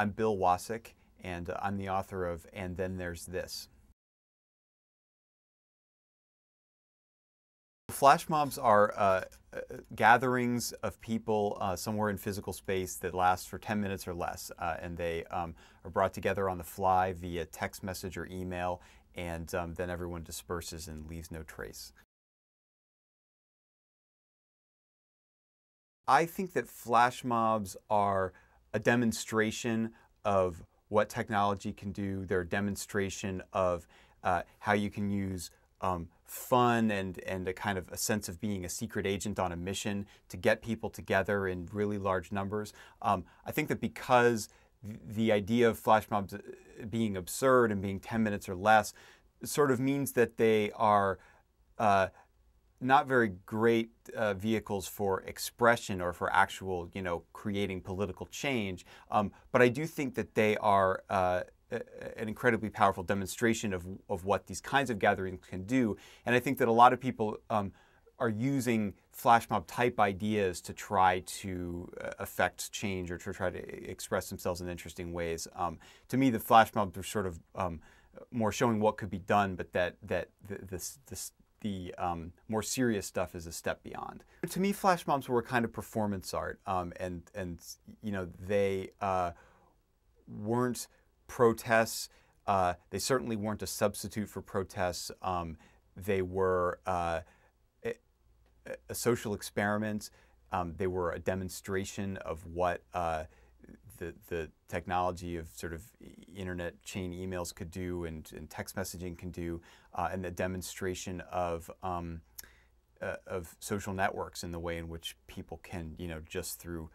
I'm Bill Wasik, and I'm the author of And Then There's This. Flash mobs are gatherings of people somewhere in physical space that last for 10 minutes or less, and they are brought together on the fly via text message or email, and then everyone disperses and leaves no trace. I think that flash mobs are a demonstration of what technology can do. They're a demonstration of how you can use fun and a kind of a sense of being a secret agent on a mission to get people together in really large numbers. I think that because the idea of flash mobs being absurd and being 10 minutes or less sort of means that they are not very great vehicles for expression or for actual, creating political change. But I do think that they are an incredibly powerful demonstration of what these kinds of gatherings can do. And I think that a lot of people are using flash mob type ideas to try to affect change or to try to express themselves in interesting ways. To me, the flash mobs are sort of more showing what could be done, but that the more serious stuff is a step beyond. To me, flash mobs were a kind of performance art, and they weren't protests. They certainly weren't a substitute for protests. They were a social experiment. They were a demonstration of what the technology of sort of internet chain emails could do and text messaging can do, and the demonstration of social networks in the way in which people can, just through,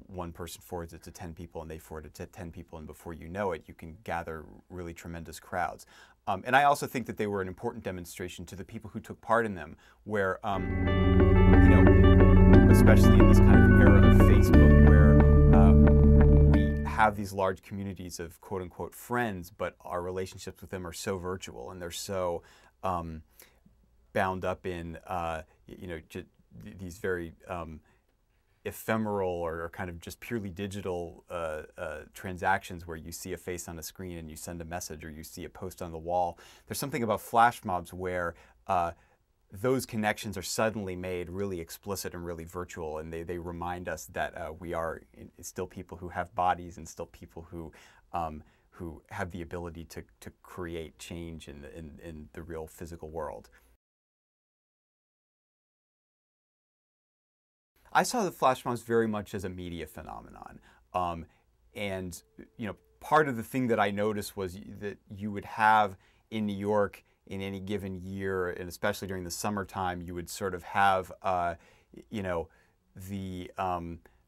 one person forwards it to 10 people and they forward it to 10 people, and before you know it, you can gather really tremendous crowds. And I also think that they were an important demonstration to the people who took part in them, where, especially in this kind of era of Facebook, where we have these large communities of quote-unquote friends, but our relationships with them are so virtual and they're so bound up in, these very ephemeral or kind of just purely digital transactions where you see a face on a screen and you send a message or you see a post on the wall. There's something about flash mobs where those connections are suddenly made really explicit and really virtual, and they remind us that we are still people who have bodies and still people who have the ability to create change in the real physical world. I saw the flash mobs very much as a media phenomenon, and part of the thing that I noticed was that you would have in New York in any given year, and especially during the summertime, you would sort of have the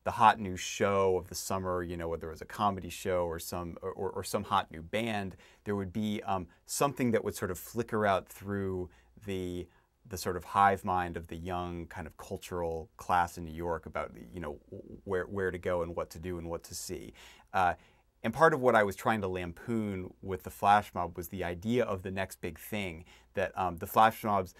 hot new show of the summer, whether it was a comedy show or some hot new band. There would be something that would sort of flicker out through the sort of hive mind of the young kind of cultural class in New York about where to go and what to do and what to see. And part of what I was trying to lampoon with the flash mob was the idea of the next big thing, that the flash mobs,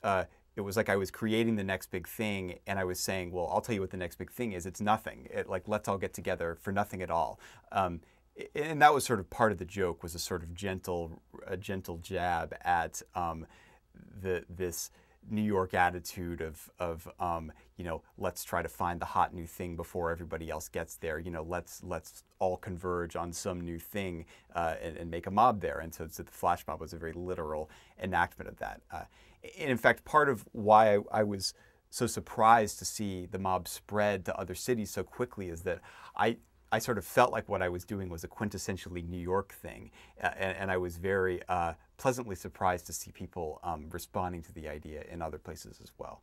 it was like I was creating the next big thing, and I was saying, well, I'll tell you what the next big thing is. It's nothing. Let's all get together for nothing at all. And that was sort of part of the joke, was a sort of gentle jab at this New York attitude of let's try to find the hot new thing before everybody else gets there. Let's all converge on some new thing and make a mob there. And so the flash mob was a very literal enactment of that. And in fact, part of why I was so surprised to see the mob spread to other cities so quickly is that I sort of felt like what I was doing was a quintessentially New York thing, and I was very pleasantly surprised to see people responding to the idea in other places as well.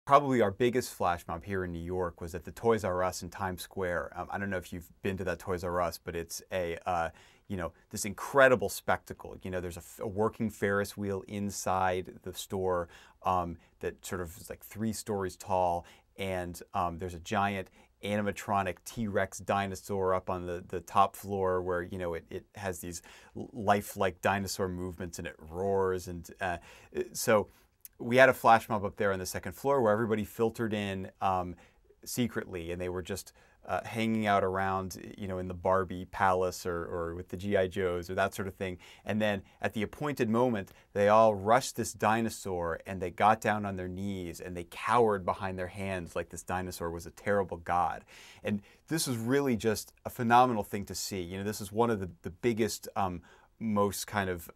Probably our biggest flash mob here in New York was at the Toys R Us in Times Square. I don't know if you've been to that Toys R Us, but it's this incredible spectacle. There's a working Ferris wheel inside the store that sort of is like 3 stories tall, and there's a giant animatronic T-Rex dinosaur up on the top floor where it has these lifelike dinosaur movements and it roars, and so we had a flash mob up there on the 2nd floor where everybody filtered in secretly, and they were just hanging out around, in the Barbie palace or with the G.I. Joes or that sort of thing. And then at the appointed moment, they all rushed this dinosaur and they got down on their knees and they cowered behind their hands like this dinosaur was a terrible god. And this was really just a phenomenal thing to see. This is one of the biggest, most kind of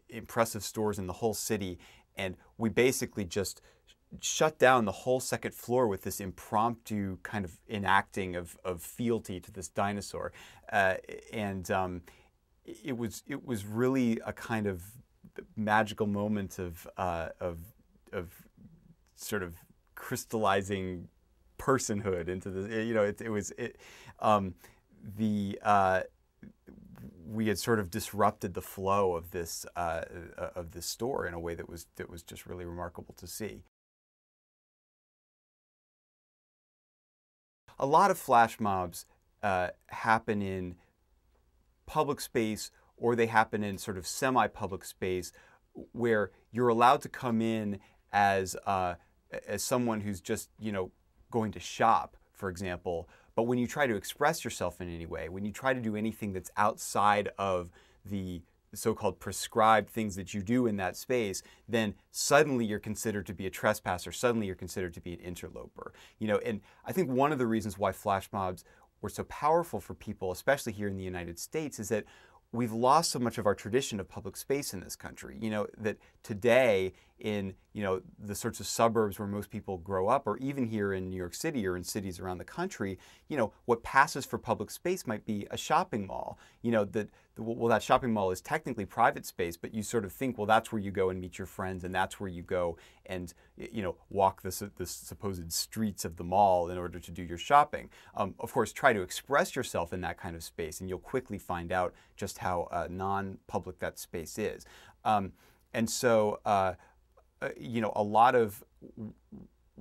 impressive stores in the whole city. And we basically just shut down the whole second floor with this impromptu kind of enacting of fealty to this dinosaur, and it was really a kind of magical moment of sort of crystallizing personhood into the we had sort of disrupted the flow of this store in a way that was just really remarkable to see. A lot of flash mobs happen in public space, or they happen in sort of semi-public space where you're allowed to come in as someone who's just, going to shop, for example. But when you try to express yourself in any way, when you try to do anything that's outside of the so-called prescribed things that you do in that space, then suddenly you're considered to be a trespasser, suddenly you're considered to be an interloper. And I think one of the reasons why flash mobs were so powerful for people, especially here in the United States, is that we've lost so much of our tradition of public space in this country. That today in, the sorts of suburbs where most people grow up, or even here in New York City or in cities around the country, what passes for public space might be a shopping mall. That shopping mall is technically private space, but you sort of think, well, that's where you go and meet your friends, and that's where you go and, walk the supposed streets of the mall in order to do your shopping. Of course, try to express yourself in that kind of space, and you'll quickly find out just how non-public that space is. And so, a lot of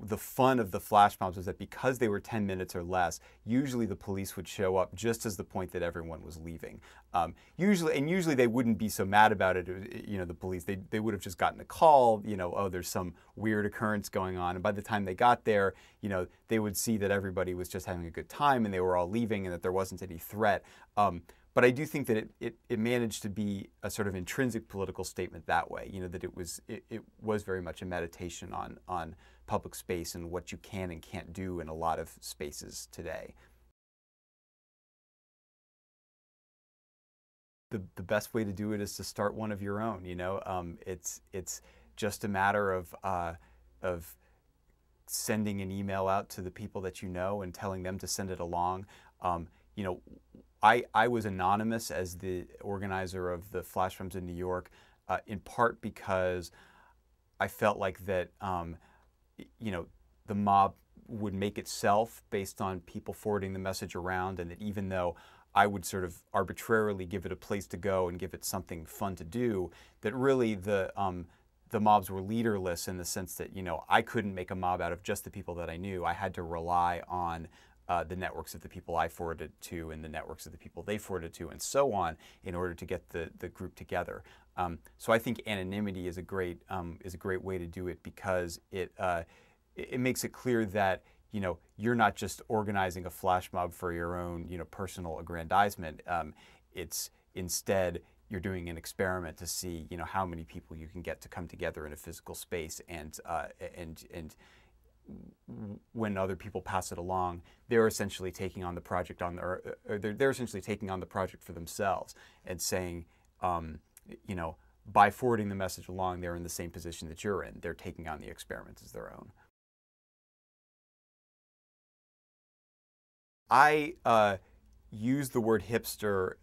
the fun of the flash mobs was that because they were 10 minutes or less, usually the police would show up just as the point that everyone was leaving. Usually they wouldn't be so mad about it, the police. They would have just gotten a call, oh, there's some weird occurrence going on. And by the time they got there, they would see that everybody was just having a good time and they were all leaving and that there wasn't any threat. But I do think that it managed to be a sort of intrinsic political statement that way, that it was very much a meditation on public space and what you can and can't do in a lot of spaces today. The best way to do it is to start one of your own. It's just a matter of sending an email out to the people that you know and telling them to send it along. I was anonymous as the organizer of the flash mobs in New York, in part because I felt like that the mob would make itself based on people forwarding the message around, and that even though I would sort of arbitrarily give it a place to go and give it something fun to do, that really the mobs were leaderless in the sense that, I couldn't make a mob out of just the people that I knew. I had to rely on the networks of the people I forwarded to and the networks of the people they forwarded to and so on in order to get the group together. So I think anonymity is a great way to do it, because it makes it clear that you're not just organizing a flash mob for your own personal aggrandizement. It's instead you're doing an experiment to see how many people you can get to come together in a physical space, and when other people pass it along, they're essentially taking on the project they're essentially taking on the project for themselves and saying, by forwarding the message along, they're in the same position that you're in. They're taking on the experiment as their own. I use the word hipster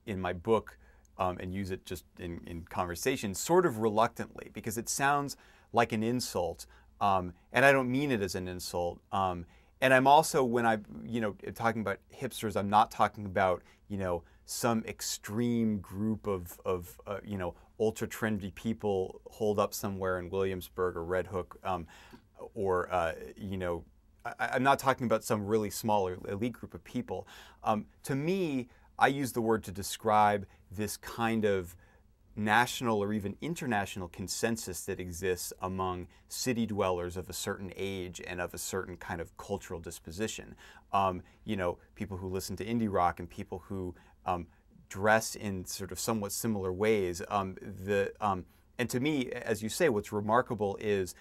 in my book and use it just in conversation sort of reluctantly, because it sounds like an insult. And I don't mean it as an insult. And I'm also, when I'm, talking about hipsters, I'm not talking about, some extreme group of ultra trendy people holed up somewhere in Williamsburg or Red Hook, or, I'm not talking about some really small or elite group of people. To me, I use the word to describe this kind of national or even international consensus that exists among city dwellers of a certain age and of a certain kind of cultural disposition. People who listen to indie rock and people who dress in sort of somewhat similar ways. And to me, as you say, what's remarkable is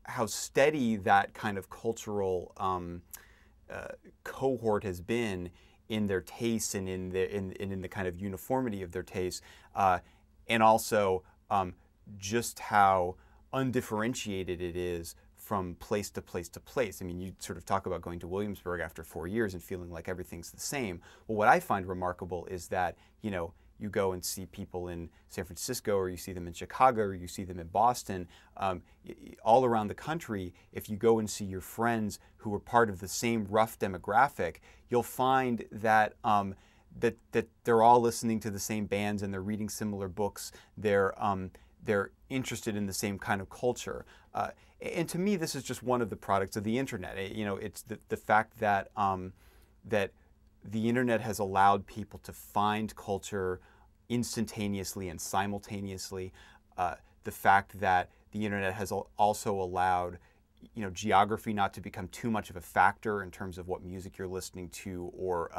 how steady that kind of cultural cohort has been in their tastes and in the kind of uniformity of their tastes, and also just how undifferentiated it is from place to place to place. I mean, you sort of talk about going to Williamsburg after 4 years and feeling like everything's the same. Well, what I find remarkable is that, you go and see people in San Francisco, or you see them in Chicago, or you see them in Boston, all around the country. If you go and see your friends who are part of the same rough demographic, you'll find that that they're all listening to the same bands and they're reading similar books. They're interested in the same kind of culture. And to me, this is just one of the products of the internet. It's the fact that that the internet has allowed people to find culture instantaneously and simultaneously. The fact that the internet has also allowed, geography not to become too much of a factor in terms of what music you're listening to or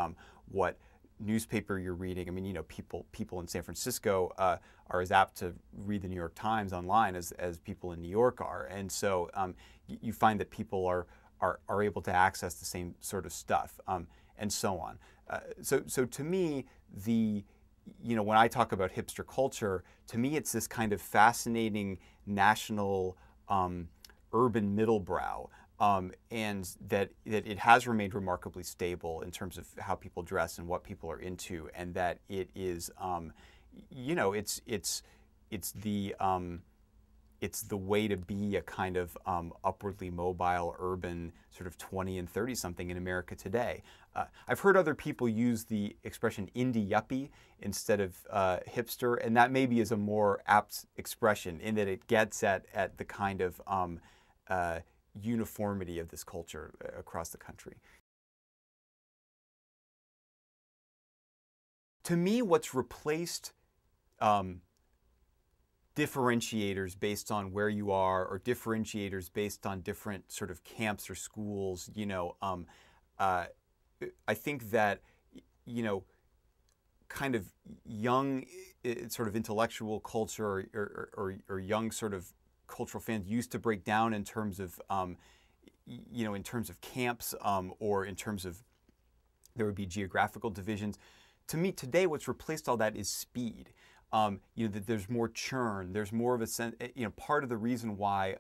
what newspaper you're reading. I mean, people in San Francisco are as apt to read the New York Times online as people in New York are, and so you find that people are able to access the same sort of stuff, and so on. So to me, when I talk about hipster culture, to me it's this kind of fascinating national urban middle brow. And that it has remained remarkably stable in terms of how people dress and what people are into, and that it is, it's the way to be a kind of upwardly mobile, urban, sort of 20 and 30 something in America today. I've heard other people use the expression indie yuppie instead of hipster, and that maybe is a more apt expression in that it gets at the kind of uniformity of this culture across the country. To me, what's replaced differentiators based on where you are, or differentiators based on different sort of camps or schools, I think that, kind of young sort of intellectual culture or young sort of cultural fans used to break down in terms of, in terms of camps, or in terms of there would be geographical divisions. To me, today, what's replaced all that is speed. That there's more churn. There's more of a sense. Part of the reason why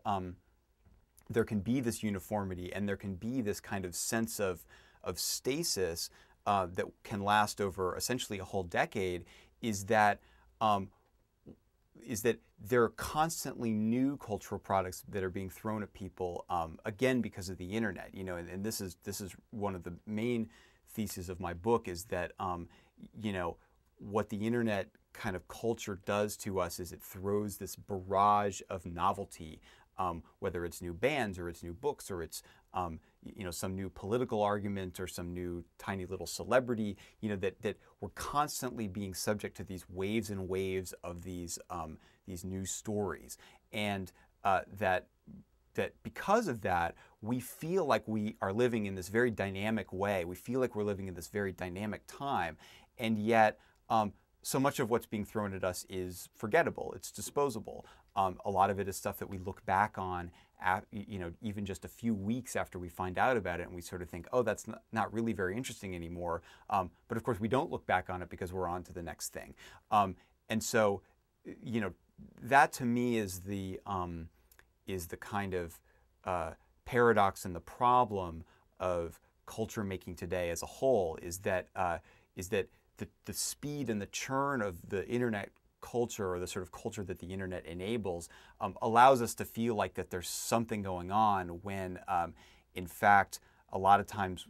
there can be this uniformity and there can be this kind of sense of stasis that can last over essentially a whole decade is that there are constantly new cultural products that are being thrown at people, again because of the internet. And this is one of the main theses of my book, is that what the internet kind of culture does to us is it throws this barrage of novelty, whether it's new bands or it's new books or it's some new political argument or some new tiny little celebrity, that we're constantly being subject to these waves and waves of these new stories, and that because of that, we feel like we are living in this very dynamic way. We feel like we're living in this very dynamic time, and yet so much of what's being thrown at us is forgettable. It's disposable. A lot of it is stuff that we look back on, even just a few weeks after we find out about it, and we sort of think, oh, that's not really very interesting anymore. But of course, we don't look back on it because we're on to the next thing. And so, that to me is the kind of paradox and the problem of culture making today as a whole, is that the speed and the churn of the internet culture, or the sort of culture that the internet enables, allows us to feel like that there's something going on when, in fact, a lot of times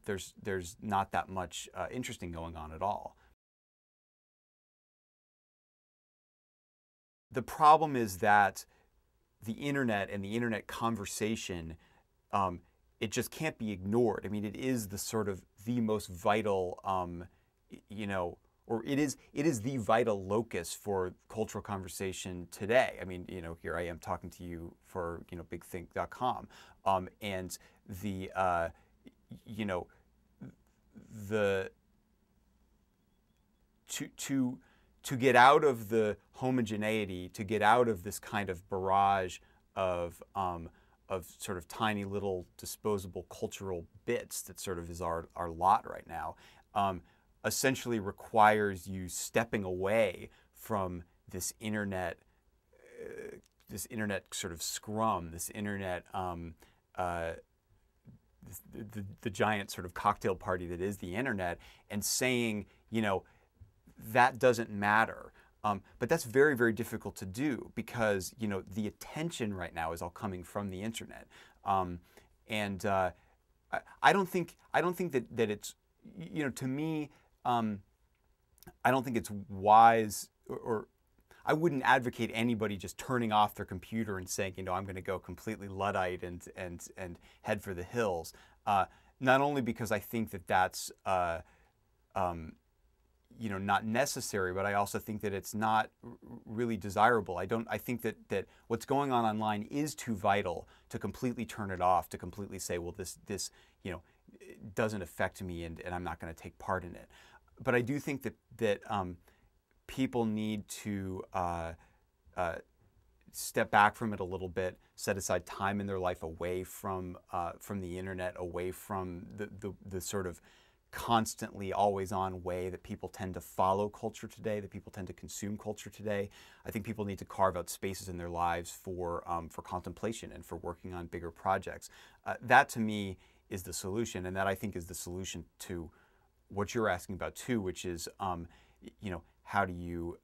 there's not that much interesting going on at all. The problem is that the internet and the internet conversation, it just can't be ignored. I mean, it is the sort of the most vital, or it is the vital locus for cultural conversation today. I mean, here I am talking to you for bigthink.com, and the the to get out of the homogeneity, to get out of this kind of barrage of sort of tiny little disposable cultural bits that sort of is our lot right now, essentially requires you stepping away from this internet sort of scrum, this internet the giant sort of cocktail party that is the internet, and saying, that doesn't matter. But that's very, very difficult to do because, the attention right now is all coming from the internet. And I don't think that it's, to me, I don't think it's wise, or I wouldn't advocate anybody just turning off their computer and saying, I'm going to go completely Luddite and head for the hills. Not only because I think that that's not necessary, but I also think that it's not really desirable. I think that what's going on online is too vital to completely turn it off, to completely say, well, this doesn't affect me and I'm not going to take part in it. But I do think that people need to step back from it a little bit, set aside time in their life away from the internet, away from the sort of constantly always on way that people tend to follow culture today, that people tend to consume culture today. I think people need to carve out spaces in their lives for contemplation and for working on bigger projects. That to me is the solution, and that I think is the solution to what you're asking about too, which is how do you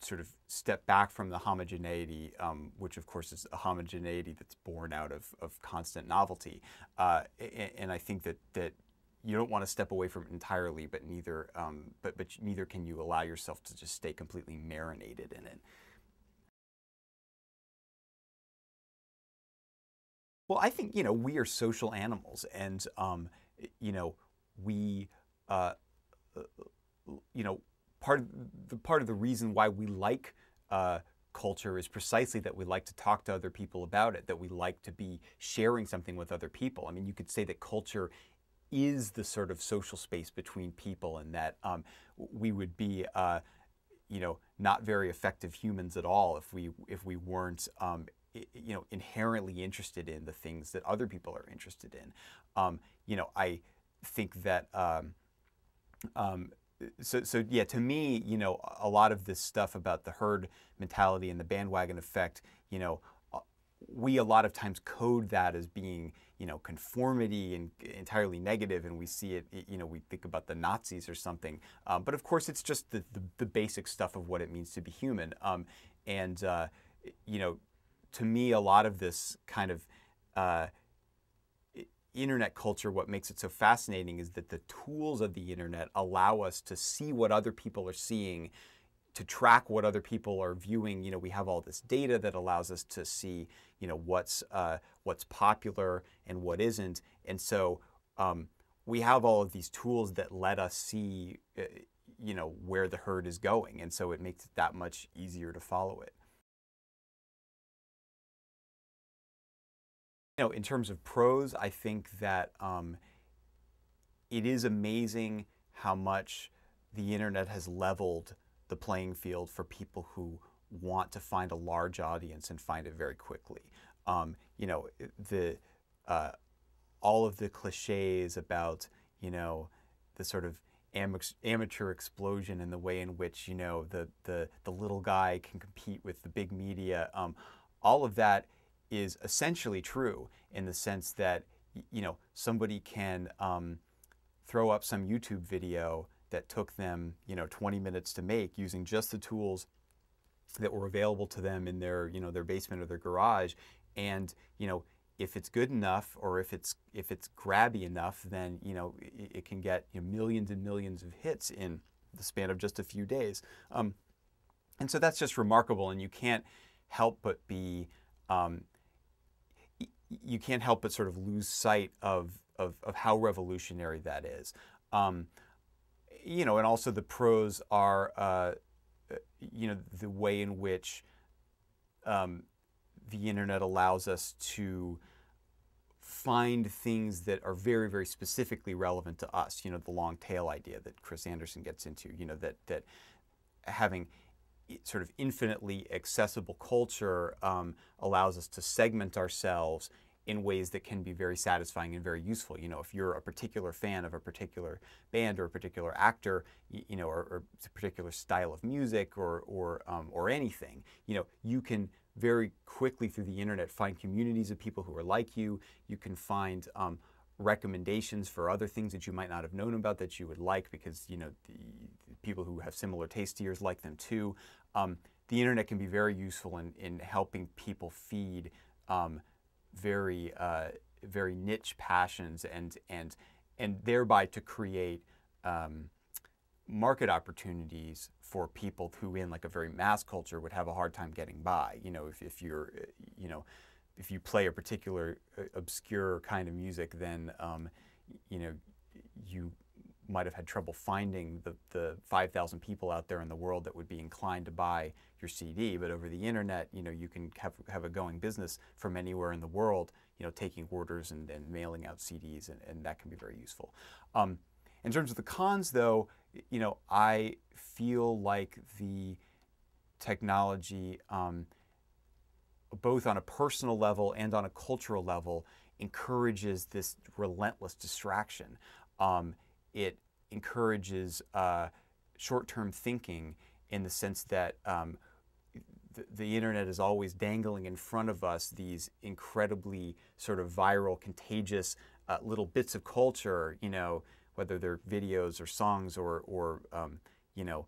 sort of step back from the homogeneity, which of course is a homogeneity that's born out of constant novelty. And I think that you don't want to step away from it entirely, but neither can you allow yourself to just stay completely marinated in it. Well, I think we are social animals, and we part of the reason why we like culture is precisely that we like to talk to other people about it, that we like to be sharing something with other people. I mean, you could say that culture is the sort of social space between people, and that we would be not very effective humans at all if we weren't inherently interested in the things that other people are interested in. I think that So yeah, to me, a lot of this stuff about the herd mentality and the bandwagon effect, we a lot of times code that as being, conformity and entirely negative, and we see it, we think about the Nazis or something. But of course, it's just the basic stuff of what it means to be human. To me, a lot of this kind of internet culture, what makes it so fascinating is that the tools of the internet allow us to see what other people are seeing, to track what other people are viewing. We have all this data that allows us to see, what's popular and what isn't. And so we have all of these tools that let us see, where the herd is going. And so it makes it that much easier to follow it. In terms of pros, I think that it is amazing how much the internet has leveled the playing field for people who want to find a large audience and find it very quickly. All of the cliches about the sort of amateur explosion and the way in which the little guy can compete with the big media, all of that is essentially true in the sense that somebody can throw up some YouTube video that took them 20 minutes to make using just the tools that were available to them in their their basement or their garage, and if it's good enough, or if it's grabby enough, then it can get millions and millions of hits in the span of just a few days. And so that's just remarkable, and you can't help but be sort of lose sight of how revolutionary that is. you know, and also the pros are, you know, the way in which the internet allows us to find things that are very, very specifically relevant to us. You know, the long tail idea that Chris Anderson gets into, you know, that having sort of infinitely accessible culture allows us to segment ourselves in ways that can be very satisfying and very useful. You know, if you're a particular fan of a particular band or a particular actor, you know, or a particular style of music or anything, you know, you can very quickly through the internet find communities of people who are like you. You can find recommendations for other things that you might not have known about that you would like because, you know, the people who have similar taste to yours like them too. The internet can be very useful in helping people feed very niche passions and thereby to create market opportunities for people who in like a very mass culture would have a hard time getting by. You know, if you're, you know, if you play a particular obscure kind of music, then, you know, you might have had trouble finding the 5,000 people out there in the world that would be inclined to buy your CD. But over the internet, you know, you can have a going business from anywhere in the world, you know, taking orders and mailing out CDs, and that can be very useful. In terms of the cons, though, you know, I feel like the technology, both on a personal level and on a cultural level, encourages this relentless distraction. It encourages short-term thinking in the sense that the internet is always dangling in front of us these incredibly sort of viral, contagious little bits of culture, you know, whether they're videos or songs or you know,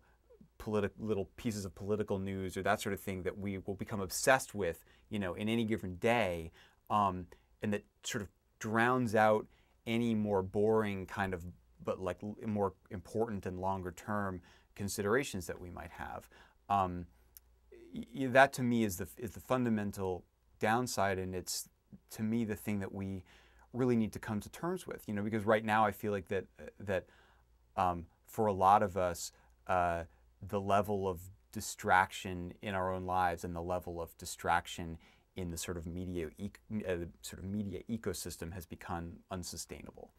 little pieces of political news or that sort of thing that we will become obsessed with, you know, in any given day, and that sort of drowns out any more boring kind of, but like more important and longer term considerations that we might have. That to me is the fundamental downside, and it's to me the thing that we really need to come to terms with. You know, because right now I feel like that for a lot of us, the level of distraction in our own lives and the level of distraction in the sort of media ecosystem has become unsustainable.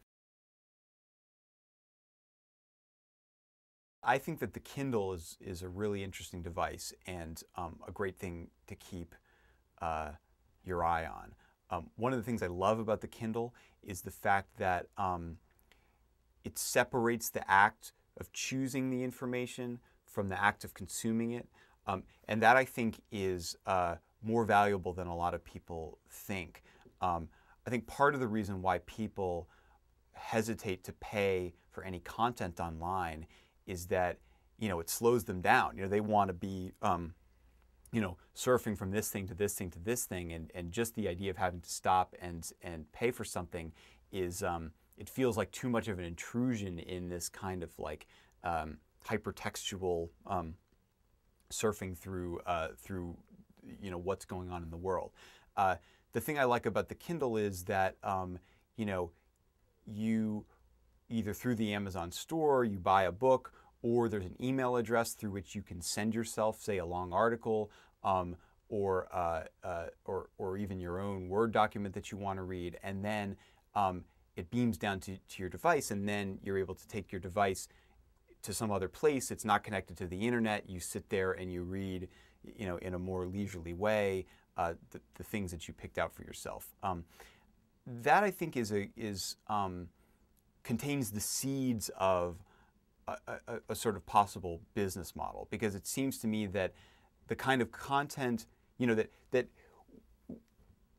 I think that the Kindle is a really interesting device and a great thing to keep your eye on. One of the things I love about the Kindle is the fact that it separates the act of choosing the information from the act of consuming it. And that I think is more valuable than a lot of people think. I think part of the reason why people hesitate to pay for any content online is that, you know, it slows them down. You know, they want to be, you know, surfing from this thing to this thing to this thing, and just the idea of having to stop and pay for something is, it feels like too much of an intrusion in this kind of like hypertextual surfing through you know, what's going on in the world. The thing I like about the Kindle is that you know, you either through the Amazon store you buy a book, or there's an email address through which you can send yourself, say, a long article, or even your own Word document that you want to read, and then it beams down to your device, and then you're able to take your device to some other place. It's not connected to the internet. You sit there and you read, you know, in a more leisurely way, the things that you picked out for yourself. That I think contains the seeds of a sort of possible business model, because it seems to me that the kind of content, you know, that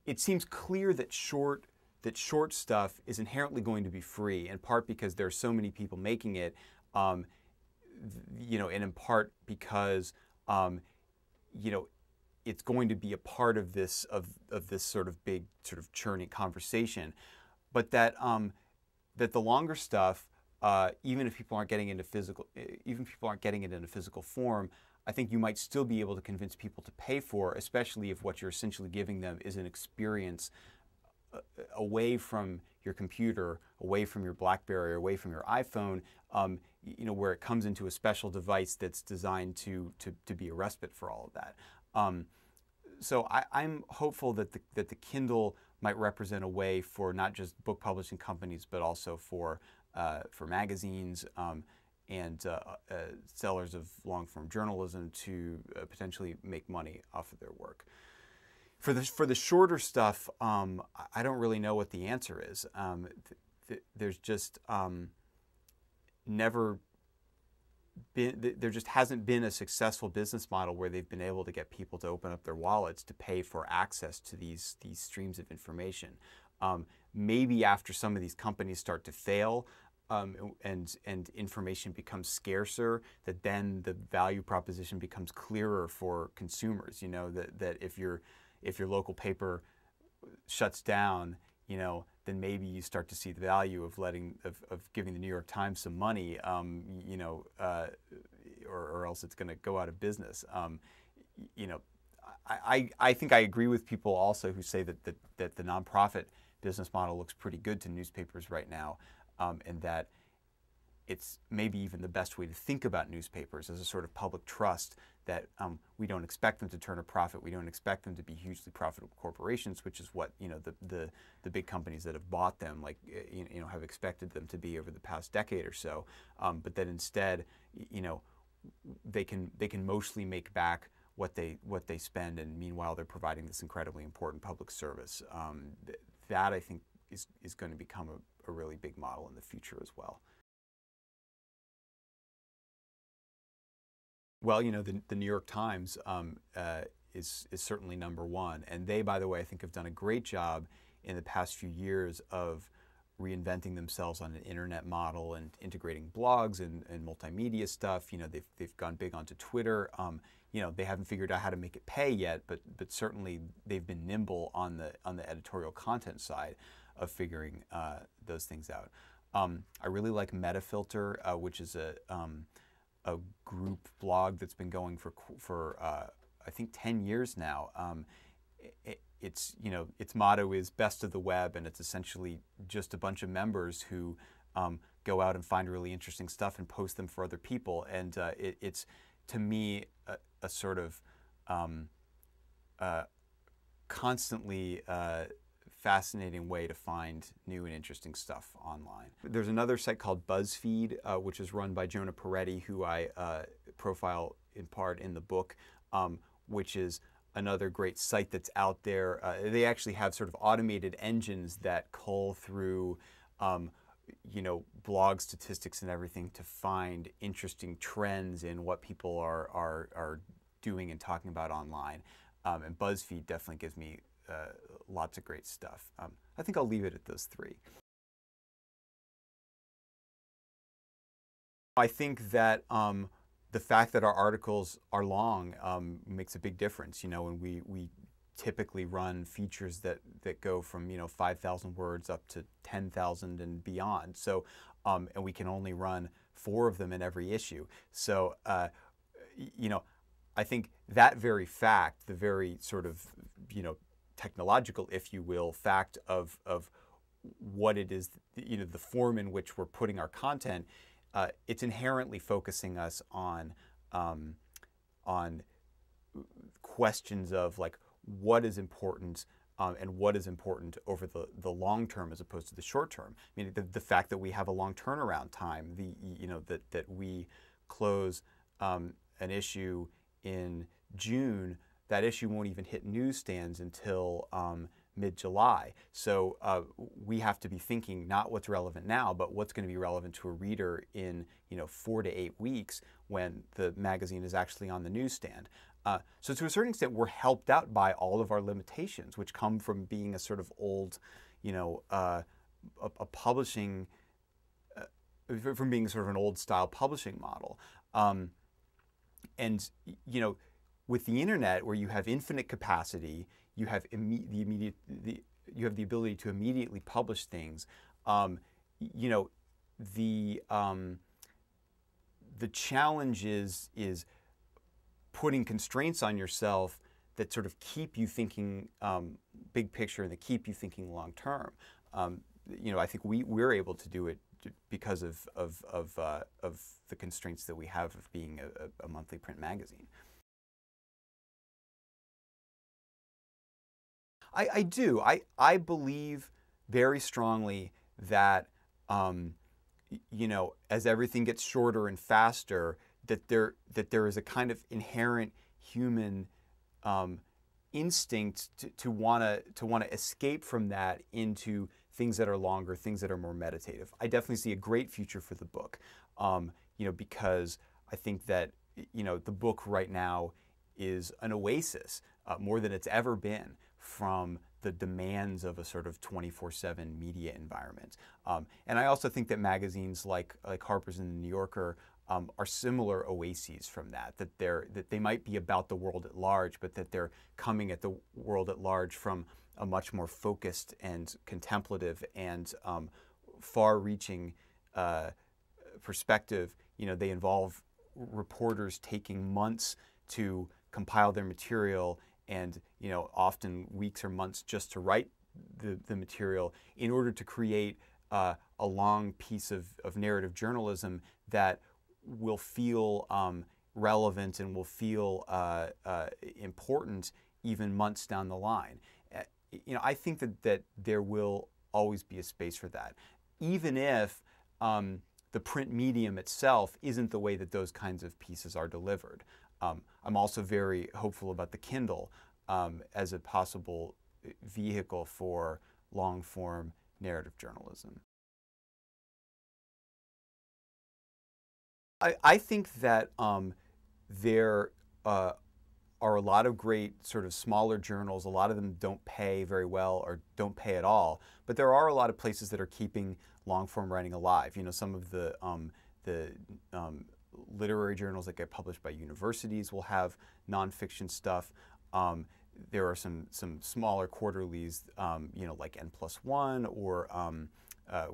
it seems clear that short stuff is inherently going to be free, in part because there are so many people making it, you know, and in part because you know, it's going to be a part of this sort of big sort of churning conversation, but that that the longer stuff, even if people aren't getting it in a physical form, I think you might still be able to convince people to pay for, especially if what you're essentially giving them is an experience away from your computer, away from your BlackBerry, away from your iPhone, where it comes into a special device that's designed to be a respite for all of that. So I'm hopeful that the Kindle might represent a way for not just book publishing companies, but also for magazines and sellers of long-form journalism to potentially make money off of their work. For the shorter stuff, I don't really know what the answer is. There's just never been, there just hasn't been a successful business model where they've been able to get people to open up their wallets to pay for access to these streams of information. Maybe after some of these companies start to fail, and information becomes scarcer, that then the value proposition becomes clearer for consumers. That if your local paper shuts down, then maybe you start to see the value of giving the New York Times some money, or else it's going to go out of business. I think I agree with people also who say that the nonprofit business model looks pretty good to newspapers right now, and that it's maybe even the best way to think about newspapers as a sort of public trust, that we don't expect them to turn a profit. We don't expect them to be hugely profitable corporations, which is what the big companies that have bought them have expected them to be over the past decade or so. But that instead, they can mostly make back what they spend, and meanwhile they're providing this incredibly important public service. That I think is going to become a really big model in the future as well. Well, the New York Times is certainly number one. And they, by the way, I think have done a great job in the past few years of reinventing themselves on an internet model and integrating blogs and multimedia stuff. They've gone big onto Twitter. They haven't figured out how to make it pay yet, but certainly they've been nimble on the editorial content side of figuring those things out. I really like Metafilter, which is a group blog that's been going for I think 10 years now. Its motto is best of the web, and it's essentially just a bunch of members who go out and find really interesting stuff and post them for other people. And it's to me a sort of constantly fascinating way to find new and interesting stuff online. There's another site called BuzzFeed, which is run by Jonah Peretti, who I profile in part in the book, which is another great site that's out there. They actually have sort of automated engines that cull through blog statistics and everything to find interesting trends in what people are doing and talking about online. And BuzzFeed definitely gives me lots of great stuff. I think I'll leave it at those three. I think that the fact that our articles are long makes a big difference. And we typically run features that go from 5,000 words up to 10,000 and beyond. So and we can only run 4 of them in every issue. So I think that very fact, the very sort of technological, if you will, fact of what it is, the form in which we're putting our content, it's inherently focusing us on questions of like what is important and what is important over the long term as opposed to the short term. I mean, the fact that we have a long turnaround time, that we close an issue in June, that issue won't even hit newsstands until mid-July. So we have to be thinking not what's relevant now, but what's going to be relevant to a reader in 4 to 8 weeks when the magazine is actually on the newsstand. So to a certain extent, we're helped out by all of our limitations, which come from being a sort of old, a publishing, from being sort of an old style publishing model. And with the internet, where you have infinite capacity, you have you have the ability to immediately publish things. The challenge is putting constraints on yourself that sort of keep you thinking big picture and that keep you thinking long term. I think we're able to do it because of the constraints that we have of being a monthly print magazine. I do. I believe very strongly that, you know, as everything gets shorter and faster, that there is a kind of inherent human instinct to want to escape from that into things that are longer, things that are more meditative. I definitely see a great future for the book, you know, because I think that, you know, the book right now is an oasis, more than it's ever been, from the demands of a sort of 24/7 media environment. And I also think that magazines like Harper's and the New Yorker are similar oases from that, that they might be about the world at large, but that they're coming at the world at large from a much more focused and contemplative and far-reaching perspective. You know, they involve reporters taking months to compile their material, and, you know, often weeks or months just to write the material in order to create a long piece of narrative journalism that will feel relevant and will feel important even months down the line. You know, I think that there will always be a space for that, even if the print medium itself isn't the way that those kinds of pieces are delivered. I'm also very hopeful about the Kindle as a possible vehicle for long-form narrative journalism. I think that there are a lot of great sort of smaller journals. A lot of them don't pay very well or don't pay at all, but there are a lot of places that are keeping long-form writing alive. You know, some of the literary journals that get published by universities will have nonfiction stuff. There are some smaller quarterlies, you know, like N+1 or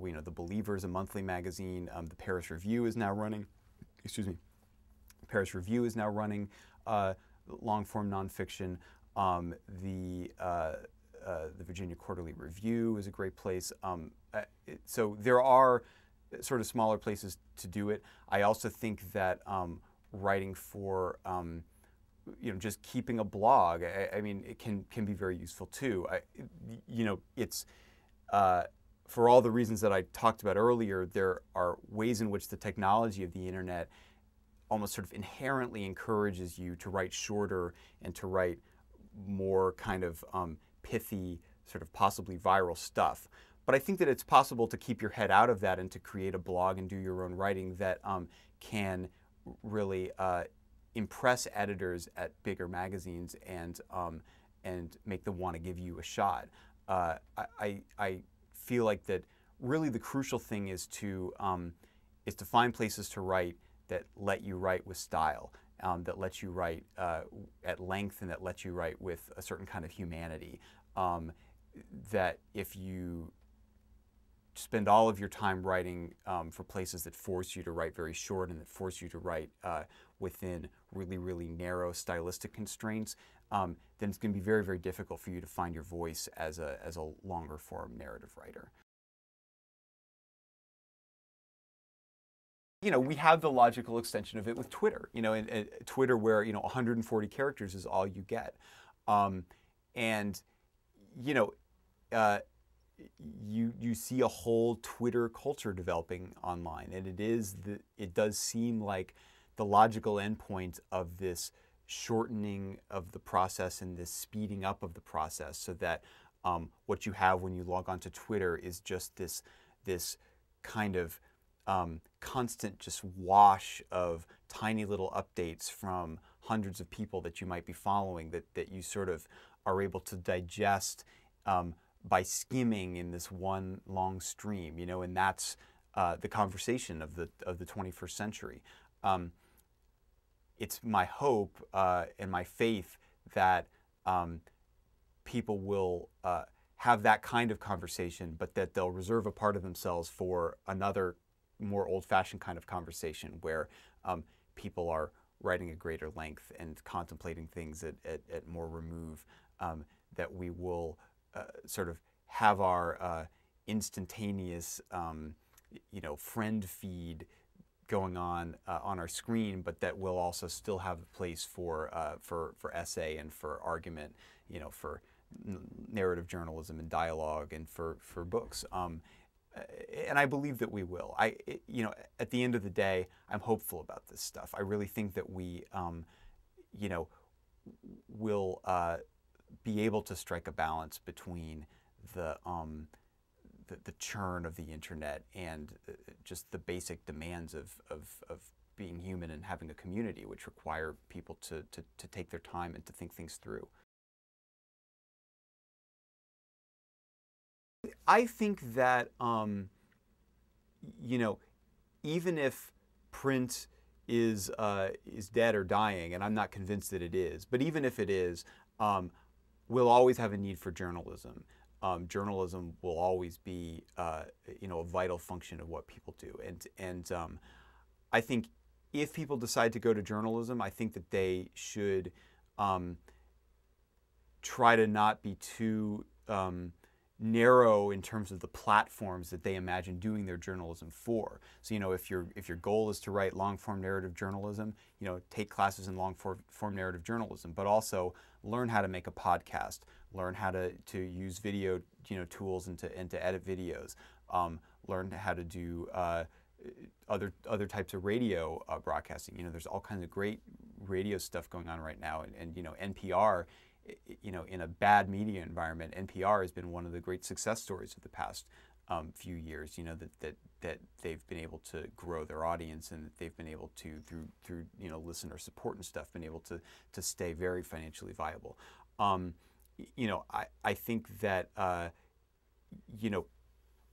you know, The Believer is a monthly magazine. The Paris Review is now running. Excuse me. Paris Review is now running long-form nonfiction. The Virginia Quarterly Review is a great place. So there are sort of smaller places to do it. I also think that writing for you know, just keeping a blog, I mean, it can be very useful too. You know, it's for all the reasons that I talked about earlier, there are ways in which the technology of the internet almost sort of inherently encourages you to write shorter and to write more kind of pithy, sort of possibly viral stuff. But I think that it's possible to keep your head out of that and to create a blog and do your own writing that can really impress editors at bigger magazines and make them want to give you a shot. I feel like that really the crucial thing is to find places to write that let you write with style, that let you write at length, and that let you write with a certain kind of humanity. That if you spend all of your time writing for places that force you to write very short and that force you to write within really, really narrow stylistic constraints, then it's going to be very, very difficult for you to find your voice as a longer form narrative writer. You know, we have the logical extension of it with Twitter. You know, in Twitter, where, you know, 140 characters is all you get, and you know, you see a whole Twitter culture developing online, and it does seem like the logical endpoint of this shortening of the process and this speeding up of the process, so that what you have when you log onto Twitter is just this kind of constant just wash of tiny little updates from hundreds of people that you might be following, that you sort of are able to digest by skimming in this one long stream, you know, and that's the conversation of the 21st century. It's my hope and my faith that people will have that kind of conversation, but that they'll reserve a part of themselves for another more old-fashioned kind of conversation where people are writing at greater length and contemplating things at more remove, that we will sort of have our instantaneous friend feed going on our screen, but that will also still have a place for essay and for argument, for narrative journalism and dialogue and for books. And I believe that we will. At the end of the day, I'm hopeful about this stuff. I really think that we, will be able to strike a balance between the churn of the internet and just the basic demands of being human and having a community, which require people to take their time and to think things through. I think that, even if print is dead or dying, and I'm not convinced that it is, but even if it is, we'll always have a need for journalism. Journalism will always be, a vital function of what people do. And I think if people decide to go to journalism, I think that they should try to not be too narrow in terms of the platforms that they imagine doing their journalism for. So, if your goal is to write long-form narrative journalism, take classes in long-form narrative journalism, but also learn how to make a podcast, learn how to use video, tools and to edit videos, learn how to do other types of radio broadcasting. There's all kinds of great radio stuff going on right now, and NPR. In a bad media environment, NPR has been one of the great success stories of the past few years. That they've been able to grow their audience, and that they've been able to through listener support and stuff, been able to stay very financially viable. I think that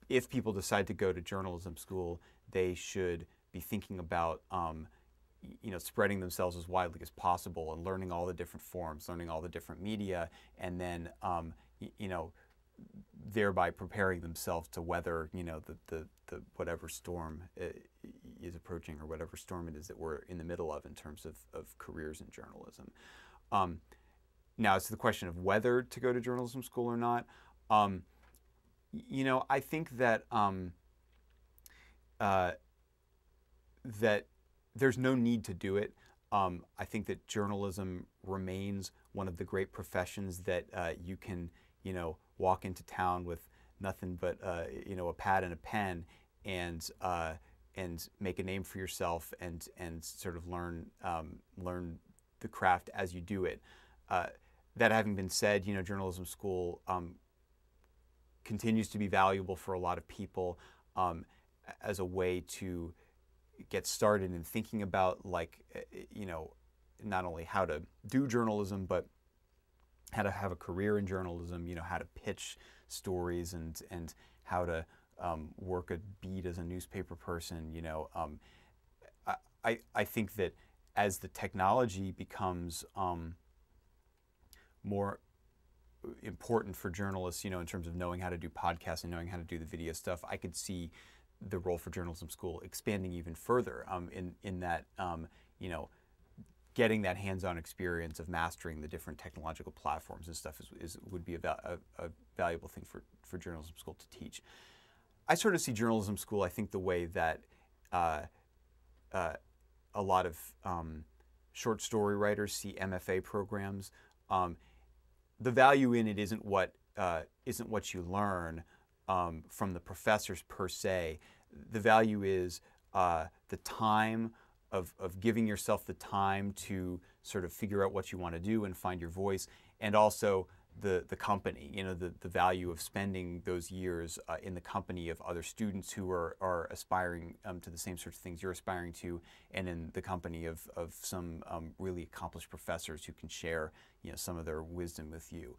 if people decide to go to journalism school, they should be thinking about spreading themselves as widely as possible and learning all the different forms, learning all the different media, and then thereby preparing themselves to weather the whatever storm is approaching, or whatever storm it is that we're in the middle of in terms of careers in journalism. Now, as to the question of whether to go to journalism school or not, I think that that there's no need to do it. I think that journalism remains one of the great professions that you can, walk into town with nothing but, a pad and a pen and make a name for yourself and sort of learn the craft as you do it. That having been said, journalism school continues to be valuable for a lot of people as a way to get started in thinking about, not only how to do journalism, but how to have a career in journalism, how to pitch stories and how to work a beat as a newspaper person. I think that as the technology becomes more important for journalists, in terms of knowing how to do podcasts and knowing how to do the video stuff, I could see the role for journalism school expanding even further in that, getting that hands-on experience of mastering the different technological platforms and stuff would be a valuable thing for journalism school to teach. I sort of see journalism school, I think, the way that a lot of short story writers see MFA programs. The value in it isn't what you learn from the professors per se. The value is the time of giving yourself the time to sort of figure out what you want to do and find your voice, and also the company, the value of spending those years in the company of other students who are aspiring to the same sorts of things you're aspiring to, and in the company of some really accomplished professors who can share some of their wisdom with you.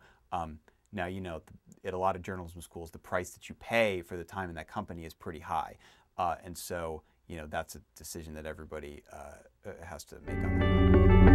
Now, at a lot of journalism schools, the price that you pay for the time in that company is pretty high. And so, that's a decision that everybody has to make on their own.